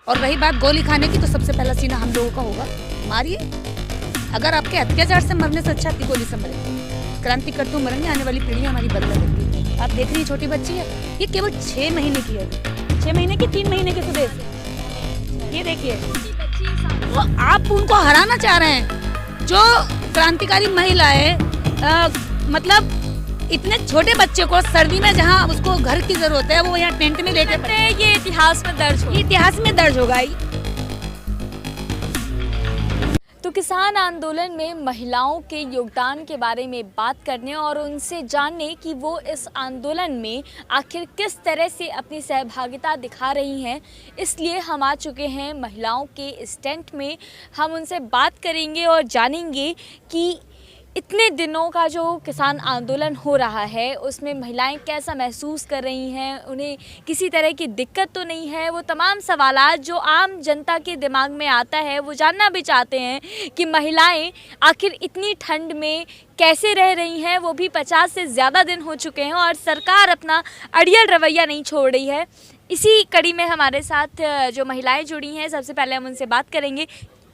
और रही बात गोली खाने की, तो सबसे पहला सीना हम लोगों का होगा, मारिए। अगर आपके अत्याचार से मरने से अच्छा आपकी गोली से मरेंगे। क्रांति करते हुए मरेंगे, आने वाली पीढ़ियां हमारी बदला लेंगी। आप देख रही छोटी बच्ची है, ये केवल 6 महीने की है, 6 महीने की, 3 महीने की सुदेश। ये देखिए, तो आप उनको हराना चाह रहे हैं। जो क्रांतिकारी महिलाएं मतलब इतने छोटे बच्चे को सर्दी में जहाँ उसको घर की जरूरत है, वो यहाँ टेंट में लेके पड़े हैं। ये इतिहास में दर्ज होगा, इतिहास में दर्ज होगा। तो किसान आंदोलन में महिलाओं के योगदान के बारे में बात करने और उनसे जानने कि वो इस आंदोलन में आखिर किस तरह से अपनी सहभागिता दिखा रही हैं, इसलिए हम आ चुके हैं महिलाओं के इस टेंट में। हम उनसे बात करेंगे और जानेंगे कि इतने दिनों का जो किसान आंदोलन हो रहा है उसमें महिलाएं कैसा महसूस कर रही हैं, उन्हें किसी तरह की दिक्कत तो नहीं है। वो तमाम सवालात जो आम जनता के दिमाग में आता है, वो जानना भी चाहते हैं कि महिलाएं आखिर इतनी ठंड में कैसे रह रही हैं। वो भी 50 से ज़्यादा दिन हो चुके हैं और सरकार अपना अड़ियल रवैया नहीं छोड़ रही है। इसी कड़ी में हमारे साथ जो महिलाएँ जुड़ी हैं, सबसे पहले हम उनसे बात करेंगे।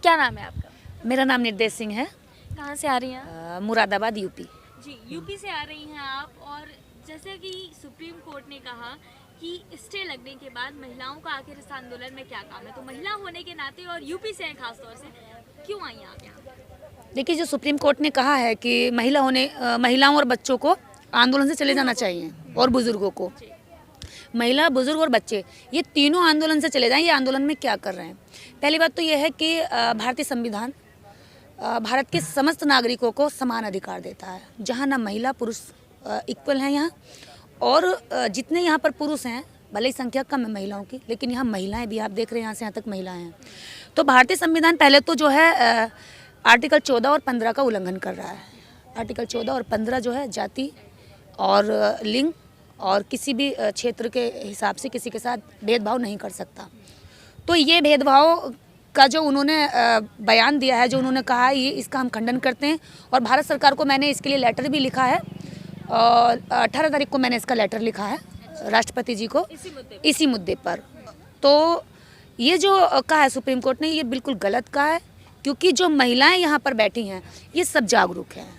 क्या नाम है आपका? मेरा नाम निर्देश सिंह है। कहाँ से आ रही हैं? मुरादाबाद, यूपी। जी, यूपी से आ रही हैं आप। और जैसे कि सुप्रीम कोर्ट ने कहा कि स्टे लगने के बाद महिलाओं का आखिर इस आंदोलन में क्या काम है, तो महिला होने के नाते और यूपी से हैं खासतौर से, क्यों आई हैं आप यहाँ? देखिए, जो सुप्रीम कोर्ट ने कहा है कि महिलाओं और बच्चों को आंदोलन से चले जाना चाहिए, और बुजुर्गों को, महिला, बुजुर्ग और बच्चे, ये तीनों आंदोलन से चले जाएं। ये आंदोलन में क्या कर रहे हैं? पहली बात तो ये है कि भारतीय संविधान भारत के समस्त नागरिकों को समान अधिकार देता है, जहाँ ना महिला पुरुष इक्वल हैं यहाँ, और जितने यहाँ पर पुरुष हैं, भले ही संख्या कम है महिलाओं की, लेकिन यहाँ महिलाएं भी, आप देख रहे हैं यहाँ से यहाँ तक महिलाएं हैं। तो भारतीय संविधान पहले तो जो है आर्टिकल 14 और 15 का उल्लंघन कर रहा है। आर्टिकल 14 और 15 जो है जाति और लिंग और किसी भी क्षेत्र के हिसाब से किसी के साथ भेदभाव नहीं कर सकता। तो ये भेदभाव का जो उन्होंने बयान दिया है, जो उन्होंने कहा है, ये इसका हम खंडन करते हैं। और भारत सरकार को मैंने इसके लिए लेटर भी लिखा है, और 18 तारीख को मैंने इसका लेटर लिखा है राष्ट्रपति जी को इसी मुद्दे पर। तो ये जो कहा है सुप्रीम कोर्ट ने, ये बिल्कुल गलत कहा है, क्योंकि जो महिलाएं यहाँ पर बैठी हैं ये सब जागरूक हैं,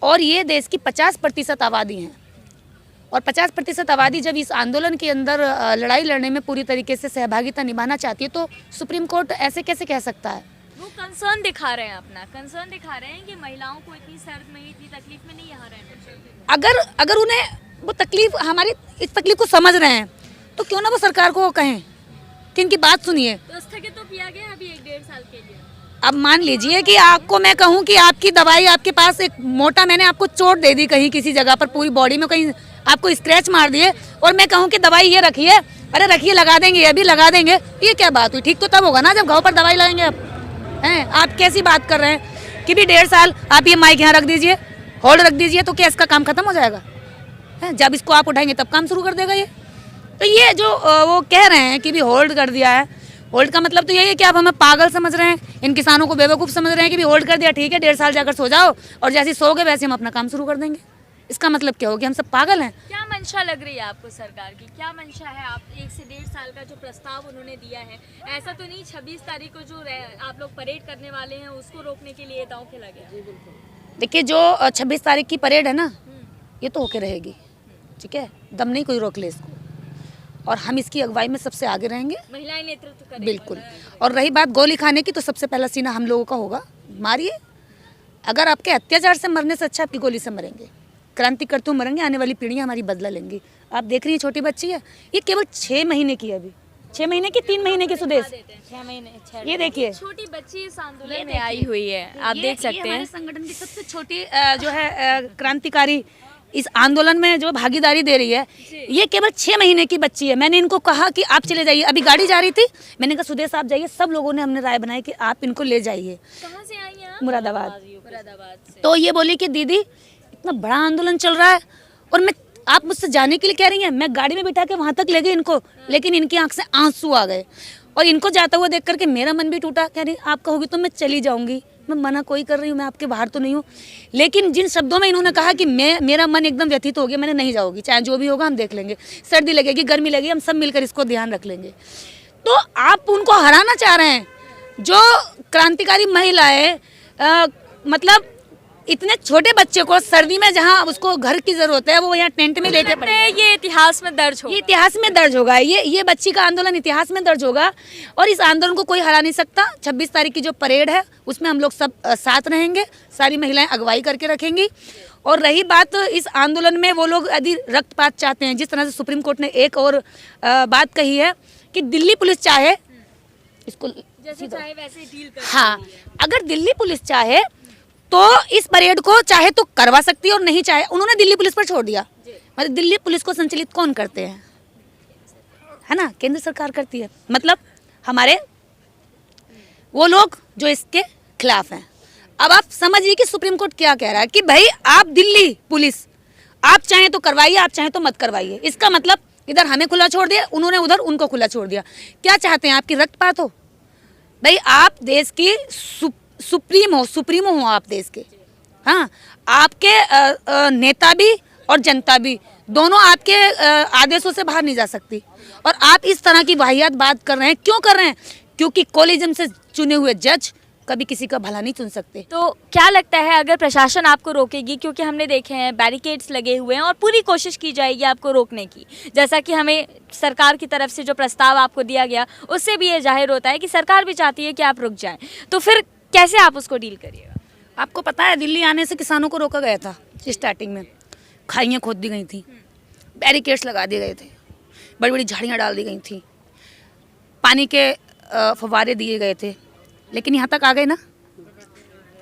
और ये देश की 50% आबादी हैं। और 50% आबादी जब इस आंदोलन के अंदर लड़ाई लड़ने में पूरी तरीके से सहभागिता निभाना चाहती है, तो सुप्रीम कोर्ट ऐसे कैसे कह सकता है? वो कंसर्न दिखा रहे हैं, अपना कंसर्न दिखा रहे हैं कि महिलाओं को इतनी सर्द में, इतनी तकलीफ में नहीं यहाँ रहना चाहिए। अगर उन्हें वो तकलीफ, हमारी इस तकलीफ को समझ रहे हैं, तो क्यों ना वो सरकार को कहें कि इनकी बात सुनिए। तो स्थगित तो किया गया अभी 1-1.5 साल के लिए। अब मान लीजिए कि आपको मैं कहूँ कि आपकी दवाई आपके पास एक मोटा, मैंने आपको चोट दे दी कहीं किसी जगह पर, पूरी बॉडी में कहीं आपको स्क्रैच मार दिए, और मैं कहूँ कि दवाई ये रखिए, अरे रखिए, लगा देंगे, अभी लगा देंगे, ये क्या बात हुई? ठीक तो तब होगा ना जब घाव पर दवाई लगाएंगे। आप हैं, आप कैसी बात कर रहे हैं कि भी 1.5 साल आप ये माइक यहाँ रख दीजिए, होल्ड रख दीजिए, तो क्या इसका काम खत्म हो जाएगा? है, जब इसको आप उठाएंगे तब काम शुरू कर देगा ये। तो ये जो वो कह रहे हैं कि भी होल्ड कर दिया है, होल्ड का मतलब तो यही है कि आप हमें पागल समझ रहे हैं, इन किसानों को बेवकूफ़ समझ रहे हैं कि भी होल्ड कर दिया, ठीक है, 1.5 साल जाकर सो जाओ, और जैसे सोओगे वैसे हम अपना काम शुरू कर देंगे। इसका मतलब क्या हो कि हम सब पागल हैं? क्या मंशा लग रही है आपको सरकार की? क्या मंशा है? आप 1 से 1.5 साल का जो प्रस्ताव उन्होंने दिया है, ऐसा तो नहीं 26 तारीख को जो आप लोग परेड करने वाले हैं उसको रोकने के लिए दांव खेला गया? देखिए, जो 26 तारीख की परेड है ना, ये तो होके रहेगी, ठीक है, दम नहीं कोई रोक ले इसको, और हम इसकी अगुवाई में सबसे आगे रहेंगे, महिलाएं नेतृत्व करेंगी। बिल्कुल। और रही बात गोली खाने की, तो सबसे पहला सीना हम लोगों का होगा, मारिए। अगर आपके अत्याचार से मरने से अच्छा आपकी गोली से मरेंगे। क्रांति करते हुए मरेंगे, आने वाली पीढ़ियां हमारी बदला लेंगी। आप देख रही हैं छोटी बच्ची है, ये केवल 6 महीने की है, अभी 6 महीने की, 3 महीने की सुदेश। 6 महीने, ये देखिए, छोटी बच्ची इस आंदोलन में आई हुई है, आप देख सकते हैं। हमारे संगठन की सबसे छोटी जो है क्रांतिकारी इस आंदोलन में जो भागीदारी दे रही है, ये केवल 6 महीने की बच्ची है। मैंने इनको कहा कि आप चले जाइए, अभी गाड़ी जा रही थी, मैंने कहा सुदेश आप जाइए, सब लोगों ने हमने राय बनाई कि आप इनको ले जाइए। कहाँ से आई हैं? मुरादाबाद से। तो ये बोली कि दीदी इतना बड़ा आंदोलन चल रहा है, और आप मुझसे जाने के लिए कह रही हैं। मैं गाड़ी में बिठा के वहाँ तक ले गई इनको, लेकिन इनकी आंख से आंसू आ गए, और इनको जाता हुआ देख करके मेरा मन भी टूटा। कह रही आप कहोगी तो मैं चली जाऊँगी, मैं मना कोई कर रही हूँ, मैं आपके बाहर तो नहीं हूँ। लेकिन जिन शब्दों में इन्होंने कहा कि मेरा मन एकदम व्यथित हो गया, मैंने नहीं जाओगी, चाहे जो भी होगा हम देख लेंगे, सर्दी लगेगी, गर्मी लगेगी, हम सब मिलकर इसको ध्यान रख लेंगे। तो आप उनको हराना चाह रहे हैं। जो क्रांतिकारी महिलाएं मतलब इतने छोटे बच्चे को सर्दी में जहाँ उसको घर की जरूरत है वो यहाँ टेंट में लेके पड़े। ये इतिहास में दर्ज होगा, ये इतिहास में दर्ज होगा, ये बच्ची का आंदोलन इतिहास में दर्ज होगा और इस आंदोलन को कोई हरा नहीं सकता। 26 तारीख की जो परेड है उसमें हम लोग सब साथ रहेंगे, सारी महिलाएं अगुवाई करके रखेंगी। और रही बात इस आंदोलन में, वो लोग यदि रक्तपात चाहते हैं, जिस तरह से सुप्रीम कोर्ट ने एक और बात कही है कि दिल्ली पुलिस चाहे इसको जैसे चाहे वैसे डील कर, हाँ, अगर दिल्ली पुलिस चाहे तो इस परेड को चाहे तो करवा सकती है और नहीं चाहे, उन्होंने दिल्ली पुलिस पर छोड़ दिया। मतलब दिल्ली पुलिस को संचालित कौन करते हैं, है ना, केंद्र सरकार करती है। मतलब हमारे वो लोग जो इसके खिलाफ हैं। अब आप समझिए कि सुप्रीम कोर्ट क्या कह रहा है कि भाई आप दिल्ली पुलिस, आप चाहें तो करवाइए, आप चाहें तो मत करवाइए। इसका मतलब इधर हमें खुला छोड़ दिया, उन्होंने उधर उनको खुला छोड़ दिया। क्या चाहते हैं, आपकी रक्तपात हो? भाई आप देश की सुप्रीमो हो आप देश के, हाँ, आपके नेता भी और जनता भी दोनों आपके आदेशों से बाहर नहीं जा सकती। और आप इस तरह की वाहियात बात कर रहे हैं, क्यों कर रहे हैं? क्योंकि कॉलेजियम से चुने हुए जज कभी किसी का भला नहीं चुन सकते। तो क्या लगता है अगर प्रशासन आपको रोकेगी, क्योंकि हमने देखे हैं बैरिकेड्स लगे हुए हैं और पूरी कोशिश की जाएगी आपको रोकने की, जैसा कि हमें सरकार की तरफ से जो प्रस्ताव आपको दिया गया उससे भी ये जाहिर होता है कि सरकार भी चाहती है कि आप रुक जाएं, तो फिर कैसे आप उसको डील करिएगा? आपको पता है दिल्ली आने से किसानों को रोका गया था स्टार्टिंग में, खाइयाँ खोद दी गई थी, बैरिकेड्स लगा दिए गए थे, बड़ी बड़ी झाड़ियाँ डाल दी गई थी, पानी के फव्वारे दिए गए थे, लेकिन यहाँ तक आ गए ना।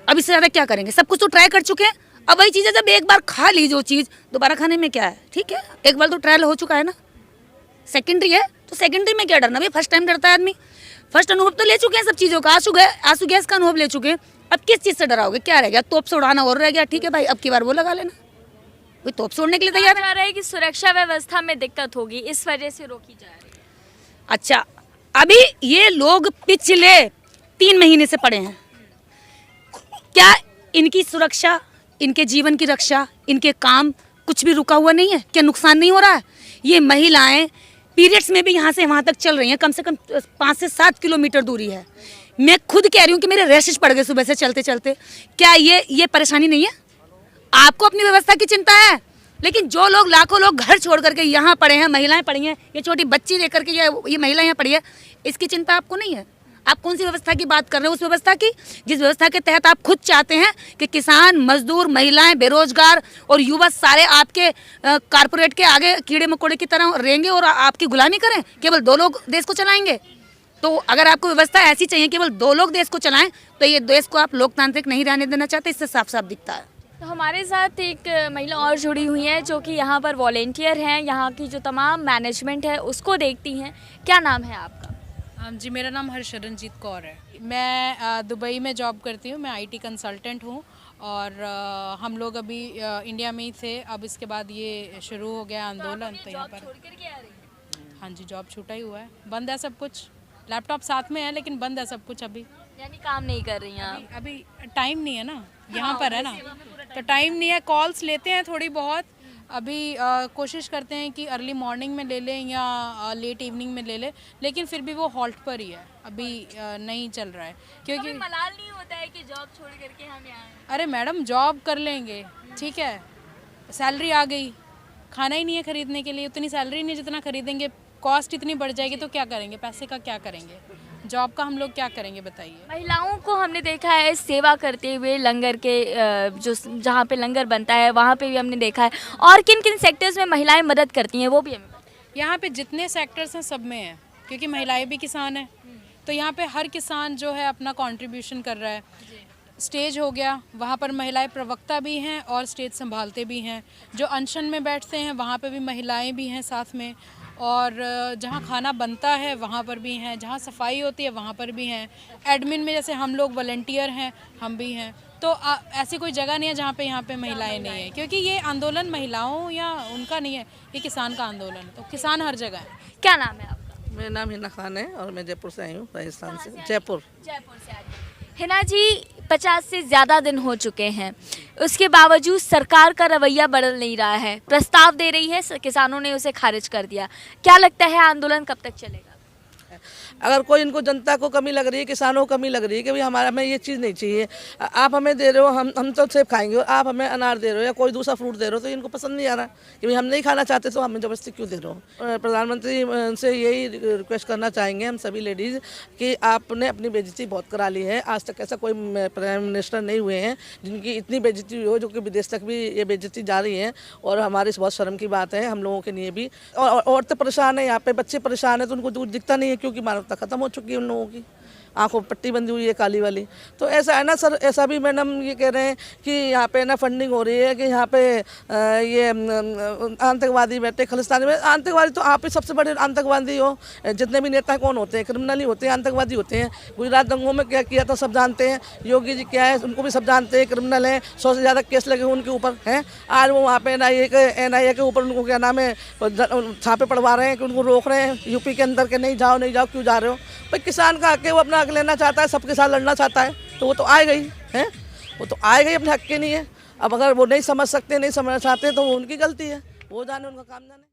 अब इससे ज़्यादा क्या करेंगे? सब कुछ तो ट्राई कर चुके हैं। अब वही चीज़ है, जब एक बार खा ली जो चीज़, दोबारा खाने में क्या है? ठीक है, एक बार तो ट्रायल हो चुका है ना, सेकेंडरी है तो सेकेंडरी में क्या डरना भाई, फर्स्ट टाइम डरता है आदमी। फर्स्ट अनुभव तो ले चुके हैं सब चीज़ों का, आंसू गैस का अनुभव ले चुके हैं। अब किस चीज़ से डराओगे? क्या रह गया? तोप से उड़ाना और रह गया। ठीक है भाई, अब की बार वो लगा लेना, कोई तोप से उड़ने के लिए तैयार है। कह रहे हैं कि सुरक्षा व्यवस्था में दिक्कत होगी, इस वजह से रोकी जा रही है। अच्छा, अभी ये लोग पिछले 3 महीने से पड़े हैं, क्या इनकी सुरक्षा, इनके जीवन की रक्षा, इनके काम कुछ भी रुका हुआ नहीं है? क्या नुकसान नहीं हो रहा है? ये महिलाएं पीरियड्स में भी यहाँ से वहाँ तक चल रही हैं, कम से कम 5 से 7 किलोमीटर दूरी है। मैं खुद कह रही हूँ कि मेरे रैशेस पड़ गए सुबह से चलते चलते। क्या ये परेशानी नहीं है? आपको अपनी व्यवस्था की चिंता है, लेकिन जो लोग, लाखों लोग घर छोड़ करके यहाँ पड़े हैं, महिलाएं पड़ी हैं, ये छोटी बच्ची लेकर के ये महिला यहाँ पड़ी है, इसकी चिंता आपको नहीं है? आप कौन सी व्यवस्था की बात कर रहे हो? उस व्यवस्था की जिस व्यवस्था के तहत आप खुद चाहते हैं कि किसान, मजदूर, महिलाएं, बेरोजगार और युवा सारे आपके कारपोरेट के आगे कीड़े मकोड़े की तरह रहेंगे और आपकी गुलामी करें। केवल 2 लोग देश को चलाएंगे। तो अगर आपको व्यवस्था ऐसी चाहिए केवल 2 लोग देश को चलाएं, तो ये देश को आप लोकतांत्रिक नहीं रहने देना चाहते, इससे साफ साफ दिखता है। तो हमारे साथ एक महिला और जुड़ी हुई हैं जो कि यहाँ पर वॉलेंटियर हैं, यहाँ की जो तमाम मैनेजमेंट है उसको देखती हैं। क्या नाम है आपका? जी, मेरा नाम हर्षरनजीत कौर है। मैं दुबई में जॉब करती हूँ, मैं आईटी कंसल्टेंट हूँ और हम लोग अभी इंडिया में ही थे। अब इसके बाद ये शुरू हो गया आंदोलन, तो यहाँ पर हाँ जी, जॉब छूटा ही हुआ है, बंद है सब कुछ। लैपटॉप साथ में है लेकिन बंद है सब कुछ अभी, यानी काम नहीं कर रही हैं? अभी टाइम नहीं है ना, यहाँ पर है ना, तो टाइम नहीं है। कॉल्स लेते हैं थोड़ी बहुत, अभी कोशिश करते हैं कि अर्ली मॉर्निंग में ले लें या लेट इवनिंग में ले लें, लेकिन फिर भी वो हॉल्ट पर ही है, अभी नहीं चल रहा है। क्योंकि मलाल नहीं होता है कि जॉब छोड़ करके हम यहाँ आए? अरे मैडम, जॉब कर लेंगे, ठीक है, सैलरी आ गई, खाना ही नहीं है खरीदने के लिए, उतनी सैलरी नहीं जितना खरीदेंगे, कॉस्ट इतनी बढ़ जाएगी तो क्या करेंगे? पैसे का क्या करेंगे? जॉब का हम लोग क्या करेंगे बताइए? महिलाओं को हमने देखा है सेवा करते हुए, लंगर के जो जहाँ पे लंगर बनता है वहाँ पे भी हमने देखा है। और किन किन सेक्टर्स में महिलाएं मदद करती हैं वो भी हमें बताइए। यहाँ पे जितने सेक्टर्स हैं सब में है, क्योंकि महिलाएं भी किसान हैं, तो यहाँ पे हर किसान जो है अपना कंट्रीब्यूशन कर रहा है। स्टेज हो गया, वहाँ पर महिलाएं प्रवक्ता भी हैं और स्टेज संभालते भी हैं। जो अनशन में बैठते हैं वहाँ पे भी महिलाएं भी हैं साथ में, और जहाँ खाना बनता है वहाँ पर भी हैं, जहाँ सफाई होती है वहाँ पर भी हैं। एडमिन में जैसे हम लोग वॉलंटियर हैं, हम भी हैं। तो ऐसी कोई जगह नहीं है जहाँ पे यहाँ पे महिलाएं नहीं हैं, क्योंकि ये आंदोलन महिलाओं या उनका नहीं है, ये किसान का आंदोलन, तो किसान हर जगह है। क्या नाम है आपका? मेरा नाम हिना खान है और मैं जयपुर से आई हूँ, राजस्थान से। जयपुर से आई। हिना जी, 50 से ज़्यादा दिन हो चुके हैं, उसके बावजूद सरकार का रवैया बदल नहीं रहा है। प्रस्ताव दे रही है, किसानों ने उसे खारिज कर दिया। क्या लगता है आंदोलन कब तक चलेगा? है। अगर कोई इनको जनता को कमी लग रही है, किसानों को कमी लग रही है कि भाई हमें ये चीज़ नहीं चाहिए, आप हमें दे रहे हो, हम तो सेब खाएंगे और आप हमें अनार दे रहे हो या कोई दूसरा फ्रूट दे रहे हो, तो इनको पसंद नहीं आ रहा कि भाई हम नहीं खाना चाहते तो हमें ज़बरदस्ती क्यों दे रहे हो। प्रधानमंत्री से यही रिक्वेस्ट करना चाहेंगे हम सभी लेडीज़ कि आपने अपनी बेइज्जती बहुत करा ली है। आज तक ऐसा कोई प्राइम मिनिस्टर नहीं हुए हैं जिनकी इतनी बेइज्जती हो, जो कि विदेश तक भी ये बेइज्जती जा रही है और हमारी बहुत शर्म की बात है हम लोगों के लिए भी। और औरतें परेशान है, यहाँ पे बच्चे परेशान है, तो उनको दूर दिखता नहीं है क्योंकि मानवता खत्म हो चुकी है उन लोगों की, आंखों पट्टी बंदी हुई है काली वाली। तो ऐसा है ना सर, ऐसा भी मैडम ये कह रहे हैं कि यहाँ पे ना फंडिंग हो रही है कि यहाँ पे ये आतंकवादी बैठे खालिस्तानी में। आतंकवादी तो आप ही सबसे बड़े आतंकवादी हो, जितने भी नेता कौन होते हैं, क्रिमिनल ही होते हैं, आतंकवादी होते हैं। गुजरात दंगों में क्या किया था सब जानते हैं, योगी जी क्या है उनको भी सब जानते हैं, क्रिमिनल हैं, 100 से ज़्यादा केस लगे उनके ऊपर हैं। आज वो वहाँ पे NIA के ऊपर उनको क्या नाम है छापे पड़वा रहे हैं कि उनको रोक रहे हैं यूपी के अंदर के नहीं जाओ नहीं जाओ, क्यों जा रहे हो भाई। किसान का हक है, वो अपना हक लेना चाहता है, सबके साथ लड़ना चाहता है, तो वो तो आए गई है, वो तो आए गई, अपने हक के नहीं है। अब अगर वो नहीं समझ सकते, नहीं समझना चाहते तो वो उनकी गलती है, वो जाने, उनका काम जाने।